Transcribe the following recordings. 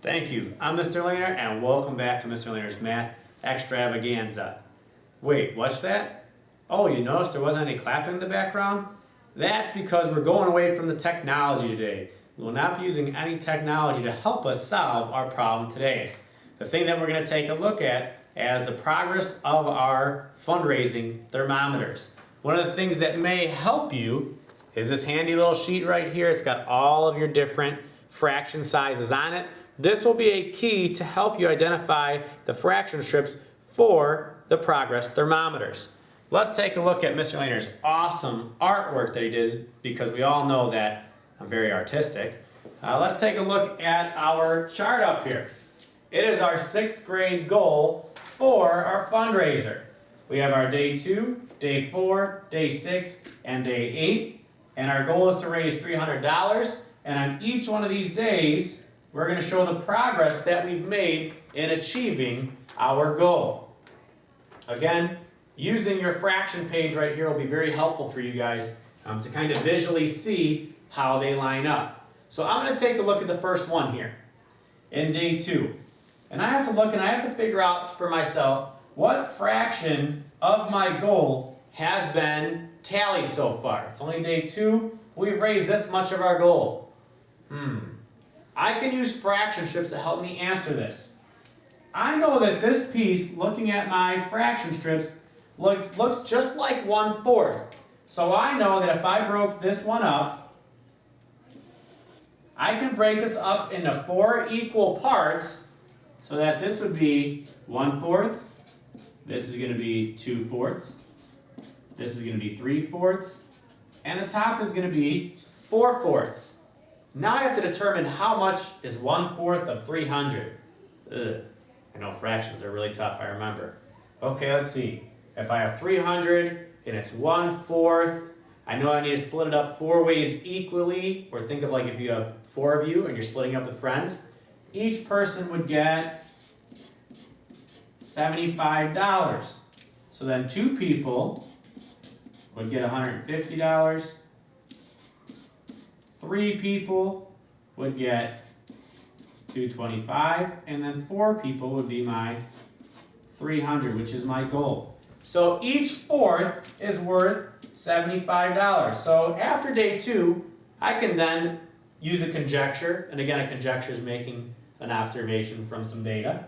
Thank you. I'm Mr. Lehner, and welcome back to Mr. Lehner's Math Extravaganza. Wait, what's that? Oh, you noticed there wasn't any clapping in the background? That's because we're going away from the technology today. We will not be using any technology to help us solve our problem today. The thing that we're going to take a look at is the progress of our fundraising thermometers. One of the things that may help you is this handy little sheet right here. It's got all of your different fraction sizes on it. This will be a key to help you identify the fraction strips for the progress thermometers. Let's take a look at Mr. Lehner's awesome artwork that he did, because we all know that I'm very artistic. Let's take a look at our chart up here. It is our 6th grade goal for our fundraiser. We have our day 2, day 4, day 6, and day 8. And our goal is to raise $300. And on each one of these days, we're going to show the progress that we've made in achieving our goal. Again, using your fraction page right here will be very helpful for you guys to kind of visually see how they line up. So I'm going to take a look at the first one here in day 2. And I have to look and I have to figure out for myself what fraction of my goal has been tallied so far. It's only day 2. We've raised this much of our goal. I can use fraction strips to help me answer this. I know that this piece, looking at my fraction strips, looks just like 1/4. So I know that if I broke this one up, I can break this up into 4 equal parts, so that this would be 1/4, this is going to be 2/4, this is going to be 3/4, and the top is going to be 4/4. Now I have to determine how much is 1/4 of 300. I know fractions are really tough, I remember. Okay, let's see. If I have 300 and it's 1/4, I know I need to split it up 4 ways equally, or think of like if you have 4 of you and you're splitting up with friends, each person would get $75. So then 2 people would get $150. 3 people would get $225, and then 4 people would be my 300, which is my goal. So each fourth is worth $75. So after day 2, I can then use a conjecture, and again a conjecture is making an observation from some data.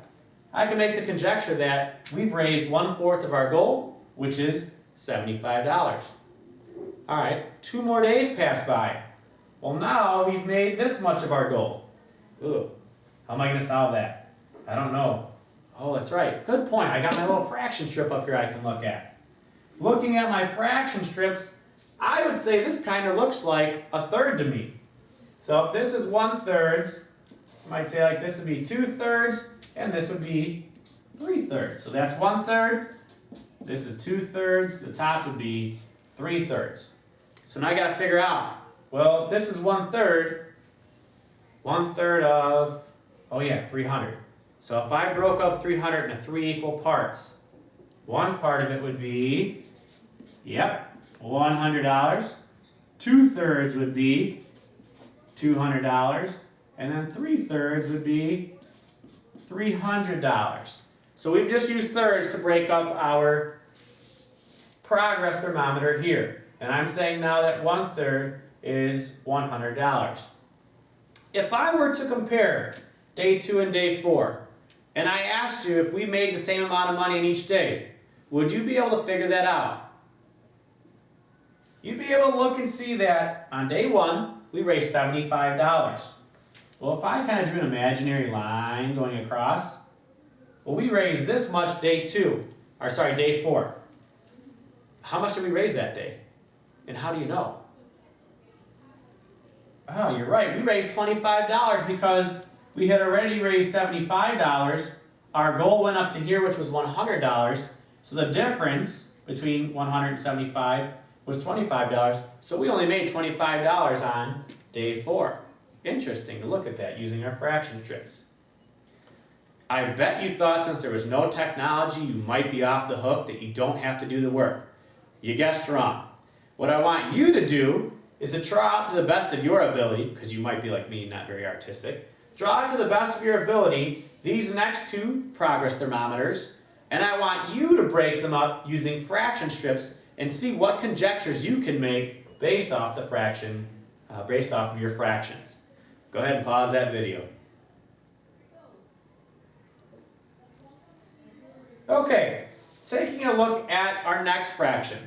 I can make the conjecture that we've raised 1/4 of our goal, which is $75. All right, 2 more days pass by. Well, now we've made this much of our goal. Ugh, how am I going to solve that? I don't know. Oh, that's right. Good point. I got my little fraction strip up here I can look at. Looking at my fraction strips, I would say this kind of looks like 1/3 to me. So if this is 1/3, I might say like this would be 2/3, and this would be 3/3. So that's 1/3. This is 2/3. The top would be 3/3. So now I got to figure out, well, if this is 1/3, 1/3 of, 300. So if I broke up 300 into 3 equal parts, one part of it would be, $100. 2/3 would be $200, and then 3/3 would be $300. So we've just used thirds to break up our progress thermometer here. And I'm saying now that 1/3 is $100. If I were to compare day 2 and day 4, and I asked you if we made the same amount of money in each day, would you be able to figure that out? You'd be able to look and see that on day 1, we raised $75. Well, if I kind of drew an imaginary line going across, well, we raised this much day 4. How much did we raise that day? And how do you know? Oh, you're right. We raised $25 because we had already raised $75. Our goal went up to here, which was $100. So the difference between 100 and 75 was $25. So we only made $25 on day 4. Interesting to look at that using our fraction strips. I bet you thought since there was no technology, you might be off the hook, that you don't have to do the work. You guessed wrong. What I want you to do is to try out to the best of your ability, because you might be like me, not very artistic, draw to the best of your ability these next two progress thermometers, and I want you to break them up using fraction strips and see what conjectures you can make based off the fraction, based off of your fractions. Go ahead and pause that video. Okay, taking a look at our next fraction.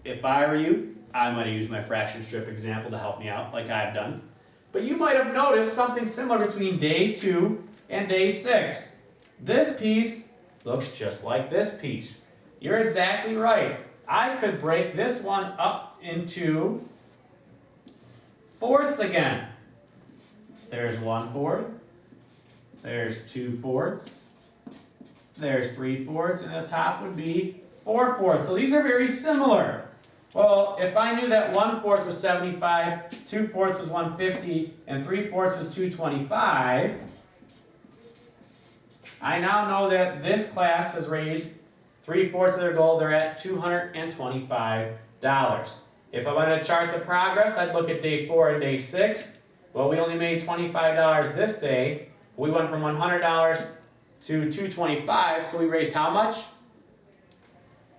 If I were you, I might have used my fraction strip example to help me out, like I've done. But you might have noticed something similar between day 2 and day 6. This piece looks just like this piece. You're exactly right. I could break this one up into fourths again. There's 1/4. There's 2/4. There's 3/4, and the top would be 4/4. So these are very similar. Well, if I knew that 1/4 was 75, 2/4 was 150, and 3/4 was 225, I now know that this class has raised 3/4 of their goal. They're at $225. If I wanted to chart the progress, I'd look at day 4 and day 6. Well, we only made $25 this day. We went from $100 to $225, so we raised how much?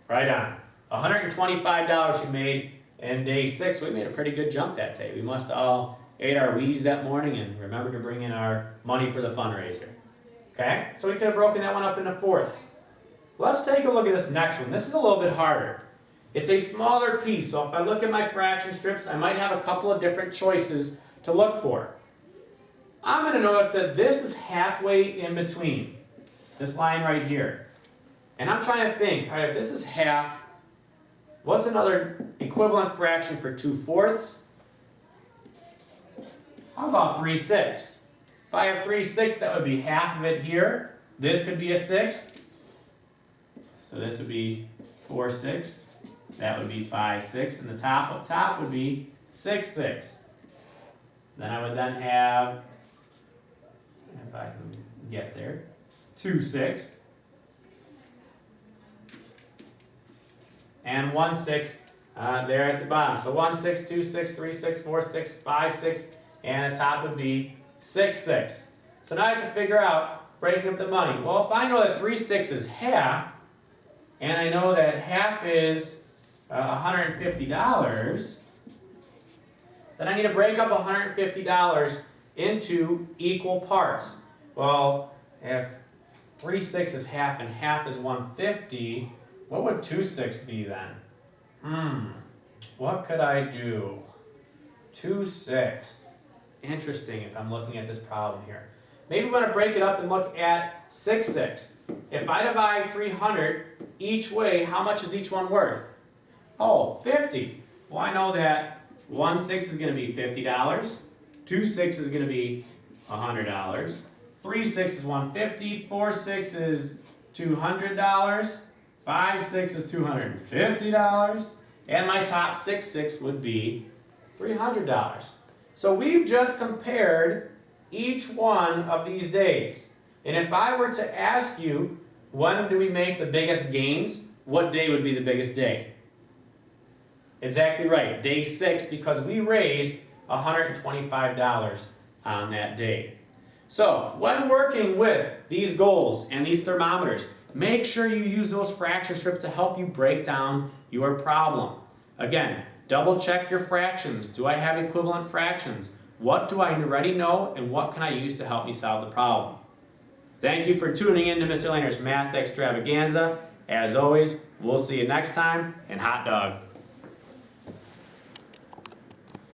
Right on. $125 we made in day 6. We made a pretty good jump that day. We must have all ate our Wheaties that morning and remembered to bring in our money for the fundraiser. Okay, so we could have broken that one up into fourths. Let's take a look at this next one. This is a little bit harder. It's a smaller piece, so if I look at my fraction strips, I might have a couple of different choices to look for. I'm going to notice that this is halfway in between, this line right here. And I'm trying to think, all right, if this is half, what's another equivalent fraction for 2/4? How about 3/6? If I have 3/6, that would be half of it here. This could be a sixth. So this would be 4/6. That would be 5/6. And the top up top would be 6/6. Then I would then have, if I can get there, 2/6. And 1/6 there at the bottom. So 1/6, 2/6, 3/6, 4/6, 5/6, and the top would be 6/6. So now I have to figure out breaking up the money. Well, if I know that 3/6 is half, and I know that half is $150, then I need to break up $150 into equal parts. Well, if 3/6 is half and half is 150, what would 2/6 be then? What could I do? 2/6. Interesting if I'm looking at this problem here. Maybe we want to break it up and look at 6/6. If I divide 300 each way, how much is each one worth? Oh, 50. Well, I know that 1/6 is going to be $50. 2/6 is going to be $100. 3/6 is $150. 4/6 is $200. 5/6 is $250. And my top 6/6 would be $300. So we've just compared each one of these days. And if I were to ask you, when do we make the biggest gains? What day would be the biggest day? Exactly right, day 6, because we raised $125 on that day. So, when working with these goals and these thermometers, make sure you use those fraction strips to help you break down your problem. Again, double check your fractions. Do I have equivalent fractions? What do I already know, and what can I use to help me solve the problem? Thank you for tuning in to Mr. Lehner's Math Extravaganza. As always, we'll see you next time, and hot dog.